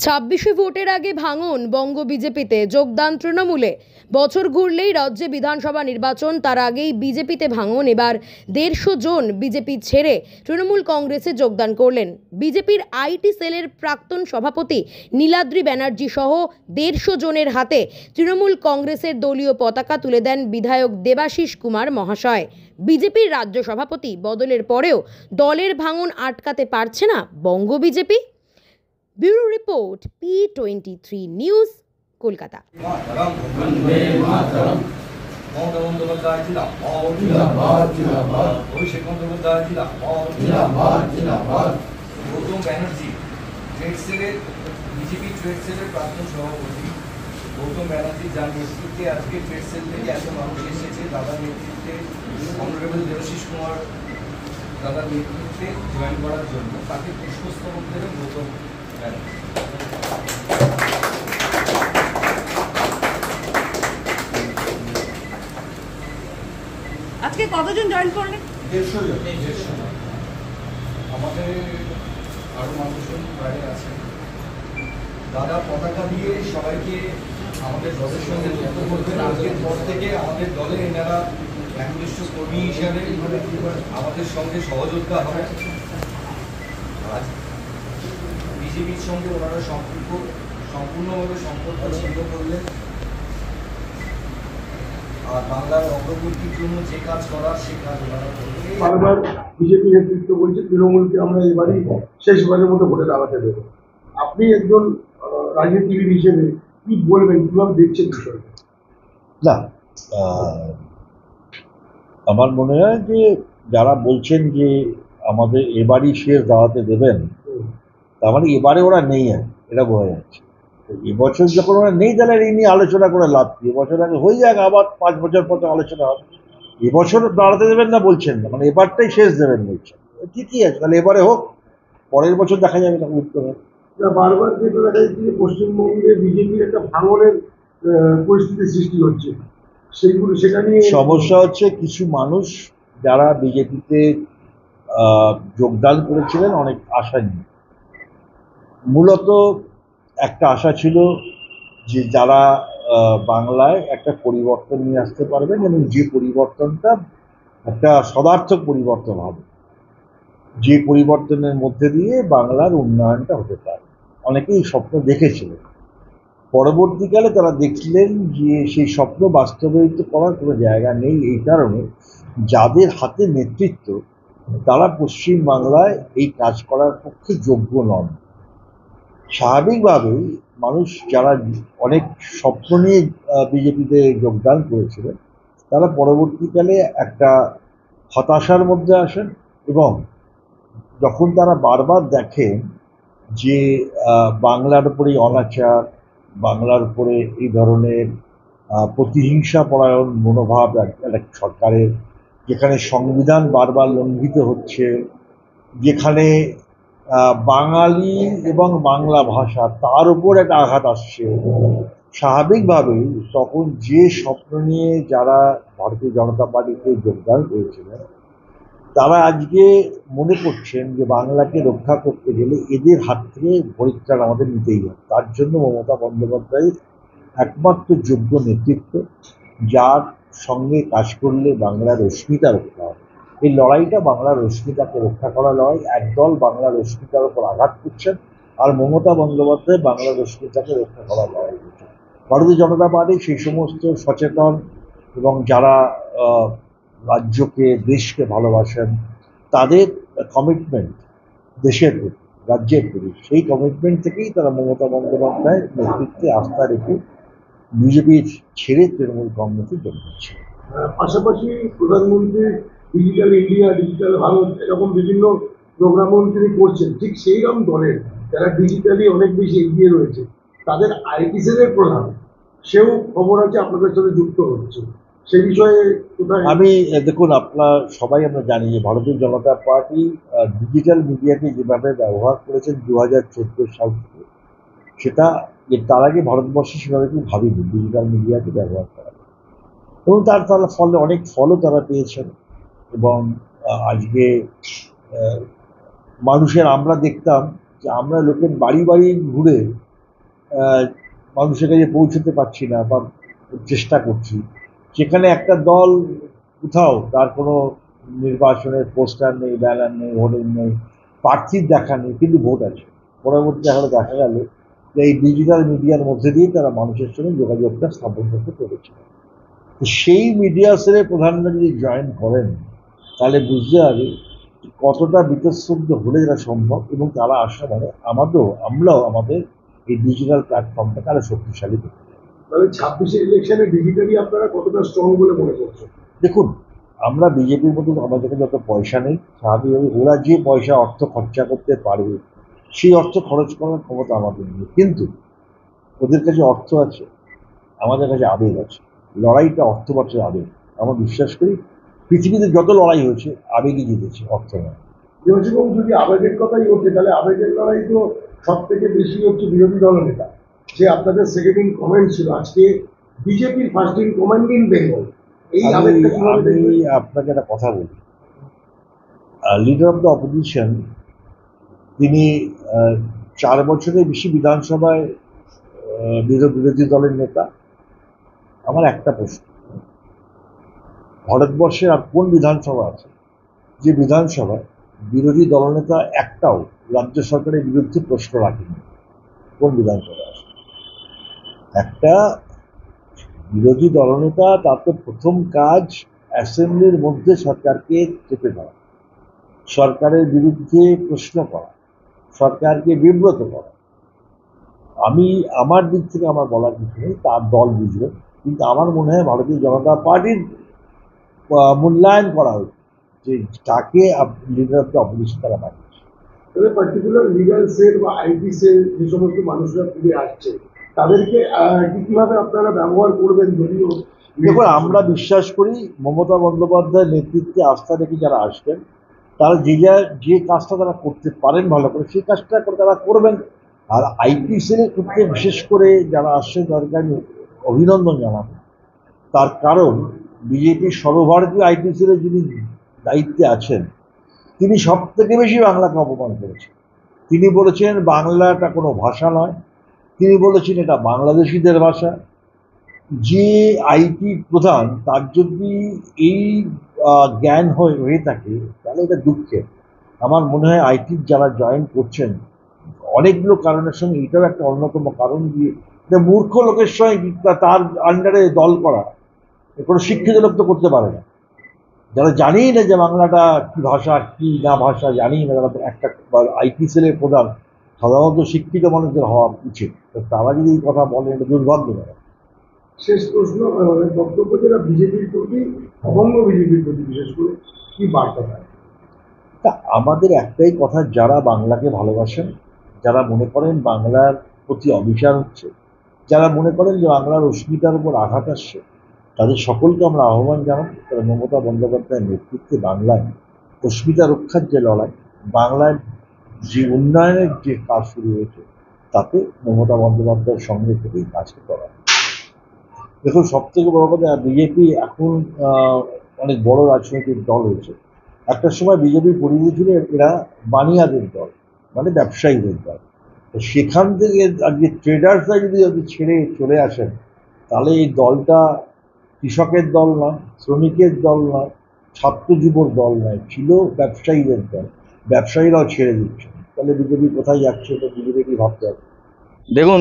ছাব্বিশে ভোটের আগে ভাঙন বঙ্গ বিজেপিতে, যোগদান তৃণমূলে। বছর ঘুরলেই রাজ্যে বিধানসভা নির্বাচন, তার আগেই বিজেপিতে ভাঙন। এবার 150 জন বিজেপি ছেড়ে তৃণমূল কংগ্রেসে যোগদান করলেন। বিজেপির আইটি সেলের প্রাক্তন সভাপতি নীলাদ্রি ব্যানার্জি সহ 150 জনের হাতে তৃণমূল কংগ্রেসের দলীয় পতাকা তুলে দেন বিধায়ক দেবাশিস কুমার মহাশয়। বিজেপির রাজ্য সভাপতি বদলের পরেও দলের ভাঙন আটকাতে পারছে না Banga BJP. Bureau report, P23 news, Kolkata. Gautam Banerjee trade সেলের বিজেপি ট্রেড সেলের প্রাক্তন সভাপতি গৌতম ব্যানার্জি, যার নেতৃত্বে আজকে ট্রেড সেল থেকে এত মানুষ এসেছে, দাদার নেতৃত্বে অনারেবল দেবাশিস কুমার দাদার নেতৃত্বে জয়েন করার জন্য, তাকে পুষ্পস্তবক দেবেন গৌতম ব্যানার্জি। আজকে কতজন জয়েন করলেন? 150 জন। আমাদের আরো মানুষজন বাইরে আছে। দাদা পতাকা দিয়ে সবাইকে আমাদের দলের সঙ্গে যুক্ত করবেন। আজকের পর থেকে আমাদের দলে এনারা একনিষ্ঠ কর্মী হিসাবে আমাদের সঙ্গে সহযোগিতা হবে। আজ বিজেপির সঙ্গে ওনারা সম্পূর্ণভাবে সম্পর্ক ছিন্ন করলেন। আর বাংলার অগ্রগতির জন্য যে কাজ করার সে কাজ ওনারা করবেন। বারবার বিজেপি নেতৃত্ব বলছে তৃণমূলকে আমরা এবারই শেষবারের মতো ভোটে দাঁড়াতে দেবো। আপনি একজন রাজনীতিবিদ হিসেবে কি বলবেন, কিভাবে দেখছেন বিষয়টা? না, আমার মনে হয় যে যারা বলছেন যে আমাদের এবারই শেষ দাঁড়াতে দেবেন, তার মানে এবারে ওরা নেই, এটা বোঝা যাচ্ছে। এবছর যখন ওরা নেই, তাহলে এই নিয়ে আলোচনা করে লাভ কি? এবছর আগে হয়ে যাক, আবার 5 বছর পর আলোচনা হবে। এবছর দাঁড়াতে দেবেন না বলছেন না, মানে এবারটাই শেষ দেবেন বলছেন, ঠিকই আছে, তাহলে এবারে হোক, পরের বছর দেখা যাবে তখন উত্তর হবে। বারবার যেটা দেখা যাচ্ছে যে পশ্চিমবঙ্গে বিজেপির একটা ভাঙনের পরিস্থিতি সৃষ্টি হচ্ছে, সেটা নিয়ে সমস্যা হচ্ছে কিছু মানুষ যারা বিজেপিতে যোগদান করেছিলেন অনেক আশা নিয়ে। মূলত একটা আশা ছিল যে যারা বাংলায় একটা পরিবর্তন নিয়ে আসতে পারবেন এবং যে পরিবর্তনটা একটা সদার্থক পরিবর্তন হবে, যে পরিবর্তনের মধ্যে দিয়ে বাংলার উন্নয়নটা হতে পারে। অনেকেই স্বপ্ন দেখেছিলেন। পরবর্তীকালে তারা দেখলেন যে সেই স্বপ্ন বাস্তবায়িত করার কোনো জায়গা নেই। এই কারণে যাদের হাতে নেতৃত্ব, তারা পশ্চিম বাংলায় এই কাজ করার পক্ষে যোগ্য নন। স্বাভাবিকভাবেই মানুষ যারা অনেক স্বপ্ন নিয়ে বিজেপিতে যোগদান করেছিলেন, তারা পরবর্তীকালে একটা হতাশার মধ্যে আসেন এবং যখন তারা বারবার দেখেন যে বাংলার উপরেই অনাচার, বাংলার উপরে এই ধরনের প্রতিহিংসা পরায়ণ মনোভাব একটা সরকারের, যেখানে সংবিধান বারবার লঙ্ঘিত হচ্ছে, যেখানে বাঙালি এবং বাংলা ভাষা তার উপর একটা আঘাত আসছে, স্বাভাবিকভাবেই তখন যে স্বপ্ন নিয়ে যারা ভারতীয় জনতা পার্টিতে যোগদান করেছিলেন, তারা আজকে মনে করছেন যে বাংলাকে রক্ষা করতে গেলে এদের হাত থেকে পরিত্রাণ আমাদের নিতেই হবে। তার জন্য মমতা বন্দ্যোপাধ্যায় একমাত্র যোগ্য নেতৃত্ব, যার সঙ্গে কাজ করলে বাংলার অস্মিতা রক্ষা হবে। এই লড়াইটা বাংলার অস্মিতাকে রক্ষা করার লড়াই। একদল বাংলার অস্মিতার উপর আঘাত করছেন, আর মমতা বন্দ্যোপাধ্যায় বাংলার অস্মিতাকে রক্ষা করার লড়াই করছেন। ভারতীয় জনতা পার্টি সেই সমস্ত সচেতন এবং যারা রাজ্যকে, দেশকে ভালোবাসেন, তাদের কমিটমেন্ট দেশের প্রতি, রাজ্যের প্রতি, সেই কমিটমেন্ট থেকেই তারা মমতা বন্দ্যোপাধ্যায়ের নেতৃত্বে আস্থা রেখে বিজেপির ছেড়ে তৃণমূল কংগ্রেসে যোগ দিচ্ছে। পাশাপাশি প্রধানমন্ত্রী ডিজিটাল ইন্ডিয়া, ডিজিটাল ভারত, এরকম বিভিন্ন প্রোগ্রামও তিনি করছেন। ঠিক সেই রকম দলের যারা ডিজিটালি অনেক বেশি এগিয়ে রয়েছে, তাদের আইটি সেলের প্রধান, সেও খবর আছে আপনাদের সাথে যুক্ত হচ্ছে। সে বিষয়ে কোথায়? আমি দেখুন, সবাই আমরা জানি যে ভারতীয় জনতা পার্টি ডিজিটাল মিডিয়াকে যেভাবে ব্যবহার করেছেন 2014 সাল থেকে, সেটা তার আগে ভারতবর্ষে সেভাবে কেউ ভাবিনি ডিজিটাল মিডিয়াকে ব্যবহার করা, এবং তার ফলে অনেক ফলও তারা পেয়েছেন। এবং আজকে মানুষের, আমরা দেখতাম যে আমরা লোকের বাড়ি বাড়ি ঘুরে মানুষের কাছে পৌঁছতে পারছি না বা চেষ্টা করছি, সেখানে একটা দল কোথাও তার কোনো নির্বাচনের পোস্টার নেই, ব্যানার নেই, হোর্ডিং নেই, প্রার্থীর দেখা নেই, কিন্তু ভোট আছে। পরবর্তী এখন দেখা গেল যে এই ডিজিটাল মিডিয়ার মধ্যে দিয়ে তারা মানুষের সঙ্গে যোগাযোগটা স্থাপন করতে পেরেছে। তো সেই মিডিয়া সেলে প্রধানমন্ত্রী যদি জয়েন করেন তাহলে বুঝতে হবে কতটা বিতঃসদ্ধ হলে এটা সম্ভব, এবং তারা আসা মানে আমরাও আমাদের এই ডিজিটাল প্ল্যাটফর্মটাকে আরো শক্তিশালী করতে হবে। তাহলে 26-এর ইলেকশনে ডিজিটালি আপনারা কতটা স্ট্রং বলে মনে করছেন? দেখুন, আমরা বিজেপির মধ্যে আমাদের কাছে যত পয়সা নেই, স্বাভাবিকভাবে ওরা যে পয়সা অর্থ খরচা করতে পারবে সেই অর্থ খরচ করার ক্ষমতা আমাদের নেই, কিন্তু ওদের কাছে অর্থ আছে, আমাদের কাছে আবেগ আছে। লড়াইটা অর্থ বছর আবেগ। আমরা বিশ্বাস করি পৃথিবীতে যত লড়াই হয়েছে আবেগই জিতেছে, অর্থ নয়। দেবশিবাবু, যদি আবেগের কথাই ওঠে তাহলে আবেগের লড়াই তো সব থেকে বেশি হচ্ছে বিরোধী দলনেতা। যে আপনাদের সেকেন্ড ইন কমেন্ট ছিল, আজকে বিজেপির first in comment in Bengal, এই আবেগটা কিভাবে আমি দেখবেন? আপনাকে একটা কথা বলি, লিডার অফ দ্য অপোজিশন তিনি 4 বছরের বেশি বিধানসভায় বিরোধী দলের নেতা। আমার একটা প্রশ্ন, ভারতবর্ষে আর কোন বিধানসভা আছে যে বিধানসভায় বিরোধী দলনেতা একটাও রাজ্য সরকারের বিরুদ্ধে প্রশ্ন রাখেনি? কোন বিধানসভা আছে? একটা বিরোধী দলনেতা তার তো প্রথম কাজ অ্যাসেম্বলির মধ্যে সরকারকে চেপে ধরা, সরকারের বিরুদ্ধে প্রশ্ন করা, সরকারকে বিব্রত করা। আমার দিক থেকে আমার বলার কিছু নেই, তার দল বুঝবে, কিন্তু আমার মনে হয় ভারতীয় জনতা পার্টির মূল্যায়ন করা হয়েছে যে তাকে লিডার অফ দ্য অপোজিশন তারা বানিয়েছে। তাহলে পার্টিকুলার লিগাল সেল বা আইটি সেল যে সমস্ত মানুষরা ফিরে আসছে তাদেরকে কিভাবে আপনারা ব্যবহার করবেন? যদিও দেখুন, আমরা বিশ্বাস করি মমতা বন্দ্যোপাধ্যায়ের নেতৃত্বে আস্থা রেখে যারা আসবেন তারা যে কাজটা তারা করতে পারেন ভালো করে সেই কাজটা তারা করবেন। আর আইটি সেলের ক্ষেত্রে বিশেষ করে যারা আসছেন তাদেরকে আমি অভিনন্দন জানাবো। তার কারণ বিজেপির সর্বভারতীয় আইটি সেলের যিনি দায়িত্বে আছেন তিনি সব থেকে বেশি বাংলাকে অপমান করেছেন। তিনি বলেছেন বাংলাটা কোনো ভাষা নয়, তিনি বলেছেন এটা বাংলাদেশিদের ভাষা। যে আইটি প্রধান তার যদি এই জ্ঞান হয়ে থাকে তাহলে এটা দুঃখের। আমার মনে হয় আইটির যারা জয়েন করছেন অনেকগুলো কারণের সঙ্গে এটাও একটা অন্যতম কারণ, যে মূর্খ লোকের সঙ্গে তার আন্ডারে দল করা কোনো শিক্ষিত লোক তো করতে পারে না। যারা জানেই না যে বাংলাটা কি ভাষা কি না ভাষা জানেই না, যারা একটা আইটি সেলের প্রধান সাধারণত শিক্ষিত মানুষদের হওয়া উচিত, তারা যদি এই কথা বলেন এটা দুর্ভাগ্যজনক। শেষ প্রশ্ন, বক্তব্য যেটা বিজেপির প্রতি, অবঙ্গ বিজেপির প্রতি বিশেষ করে কি বার্তা দেয়? তা আমাদের একটাই কথা, যারা বাংলাকে ভালোবাসেন, যারা মনে করেন বাংলার প্রতি অবিচার হচ্ছে, যারা মনে করেন যে বাংলার অস্মিতার উপর আঘাত আসছে, তাদের সকলকে আমরা আহ্বান জানাই তারা মমতা বন্দ্যোপাধ্যায়ের নেতৃত্বে বাংলায় অস্মিতা রক্ষার যে লড়াই, বাংলায় যে উন্নয়নের যে কাজ শুরু হয়েছে তাতে মমতা বন্দ্যোপাধ্যায়ের সঙ্গে থেকে এই কাজটি করা। দেখুন, সব থেকে বড় কথা, বিজেপি এখন অনেক বড় রাজনৈতিক দল হয়েছে। একটা সময় বিজেপি পরিচিত ছিল এরা বানিয়াদের দল, মানে ব্যবসায়ীদের দল। তো সেখান থেকে আজকে ট্রেডার্সরা যদি ছেড়ে চলে আসেন তাহলে এই দলটা কৃষকের দল নয়, শ্রমিকের দল নয়, ছাত্র যুবর দল নয়, ছিল ব্যবসায়ীদের দল। ব্যবসায়ীরাও ছেড়ে দিচ্ছে, তাহলে বিজেপি কোথায় যাচ্ছে? এটা বিজেপি ভাবতে হবে। দেখুন,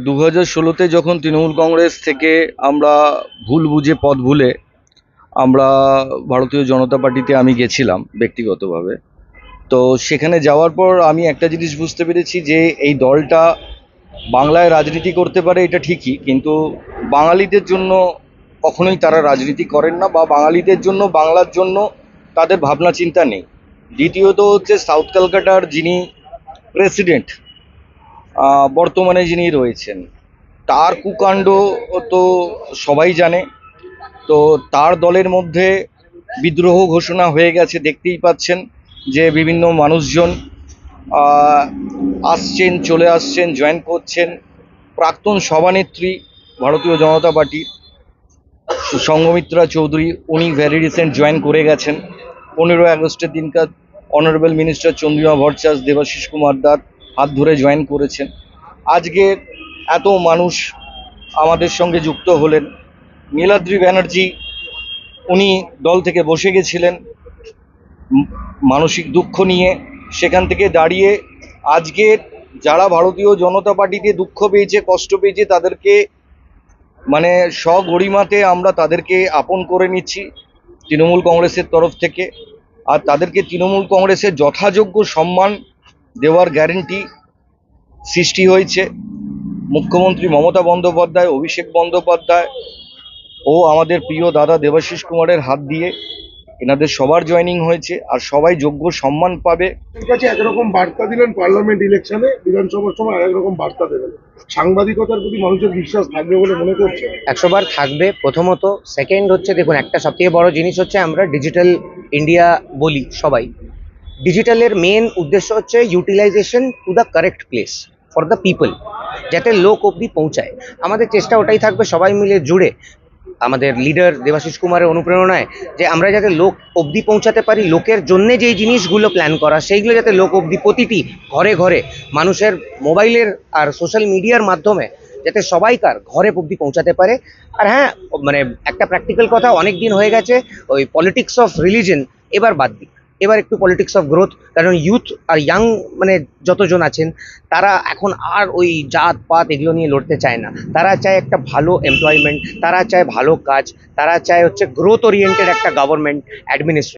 2016-তে যখন তৃণমূল কংগ্রেস থেকে আমরা ভুল বুঝে পথ ভুলে আমরা ভারতীয় জনতা পার্টিতে আমি গেছিলাম ব্যক্তিগতভাবে। তো সেখানে যাওয়ার পর আমি একটা জিনিস বুঝতে পেরেছি যে এই দলটা বাংলায় রাজনীতি করতে পারে এটা ঠিকই, কিন্তু বাঙালিদের জন্য কখনোই তারা রাজনীতি করেন না, বা বাঙালিদের জন্য বাংলার জন্য তাদের ভাবনা চিন্তা নেই। দ্বিতীয়ত হচ্ছে সাউথ ক্যালকাটার যিনি প্রেসিডেন্ট বর্তমানে যিনি রয়েছেন তার কুকাণ্ড তো সবাই জানে। তো তার দলের মধ্যে বিদ্রোহ ঘোষণা হয়ে গেছে, দেখতেই পাচ্ছেন যে বিভিন্ন মানুষজন আসছেন, চলে আসছেন, জয়েন করছেন। প্রাক্তন সভানেত্রী ভারতীয় জনতা পার্টির সঙ্গমিত্রা চৌধুরী উনি ভেরি রিসেন্ট জয়েন করে গেছেন। 15 আগস্টের দিনকার অনারেবল মিনিস্টার চন্দ্রিমা ভট্টাচার্য দেবাশিস কুমার দাস হাত ধরে জয়েন করেছেন। আজকে এত মানুষ আমাদের সঙ্গে যুক্ত হলেন। নীলাদ্রি ব্যানার্জি উনি দল থেকে বসে গেছিলেন মানসিক দুঃখ নিয়ে, সেখান থেকে দাঁড়িয়ে আজকে যারা ভারতীয় জনতা পার্টিতে দুঃখ পেয়েছে, কষ্ট পেয়েছে, তাদেরকে মানে স্বগরিমাতে আমরা তাদেরকে আপন করে নিচ্ছি তৃণমূল কংগ্রেসের তরফ থেকে। আর তাদেরকে তৃণমূল কংগ্রেসের যথাযোগ্য সম্মান দেওয়ার গ্যারেন্টি সৃষ্টি হয়েছে। মুখ্যমন্ত্রী মমতা বন্দ্যোপাধ্যায়, অভিষেক বন্দ্যোপাধ্যায় ও আমাদের প্রিয় দাদা দেবাশিস কুমারের হাত দিয়ে এনাদের সবার জয়েনিং হয়েছে, আর সবাই যোগ্য সম্মান পাবে। এর কাছে একরকম বার্তা দিলেন পার্লামেন্ট ইলেকশনে, বিধানসভার সময় আরেক রকম বার্তা দেবেন। সাংবাদিকতার প্রতি মানুষের বিশ্বাস থাকবে বলে মনে করছে? 100 বার থাকবে প্রথমত। সেকেন্ড হচ্ছে, দেখুন, একটা সবথেকে বড় জিনিস হচ্ছে আমরা ডিজিটাল ইন্ডিয়া বলি সবাই। ডিজিটালের মেন উদ্দেশ্য হচ্ছে utilization to the correct place for the people, যাতে লোক অবধি পৌঁছায়। আমাদের চেষ্টা ওটাই থাকবে, সবাই মিলে জুড়ে আমাদের লিডার দেবাশিস কুমারের অনুপ্রেরণায়, যে আমরা যাতে লোক অবধি পৌঁছাতে পারি। লোকের জন্য যেই জিনিসগুলো প্ল্যান করা, সেইগুলো যাতে লোক অবধি প্রতিটি ঘরে ঘরে মানুষের মোবাইলের আর সোশ্যাল মিডিয়ার মাধ্যমে যাতে সবাইকার ঘরে অবধি পৌঁছাতে পারে। আর হ্যাঁ, মানে একটা প্র্যাকটিক্যাল কথা, অনেক দিন হয়ে গেছে ওই পলিটিক্স অফ রিলিজন এবার বাদ দিই, এবার একটু পলিটিক্স অফ গ্রোথ। কারণ ইউথ আর ইয়াং মানে যতজন আছেন তারা এখন আর ওই জাত পাত এগুলো নিয়ে লড়তে চায় না। তারা চায় একটা ভালো এমপ্লয়মেন্ট, তারা চায় ভালো কাজ, তারা চায় হচ্ছে গ্রোথ ওরিয়েন্টেড একটা গভর্নমেন্ট অ্যাডমিনিস্ট্রেশন।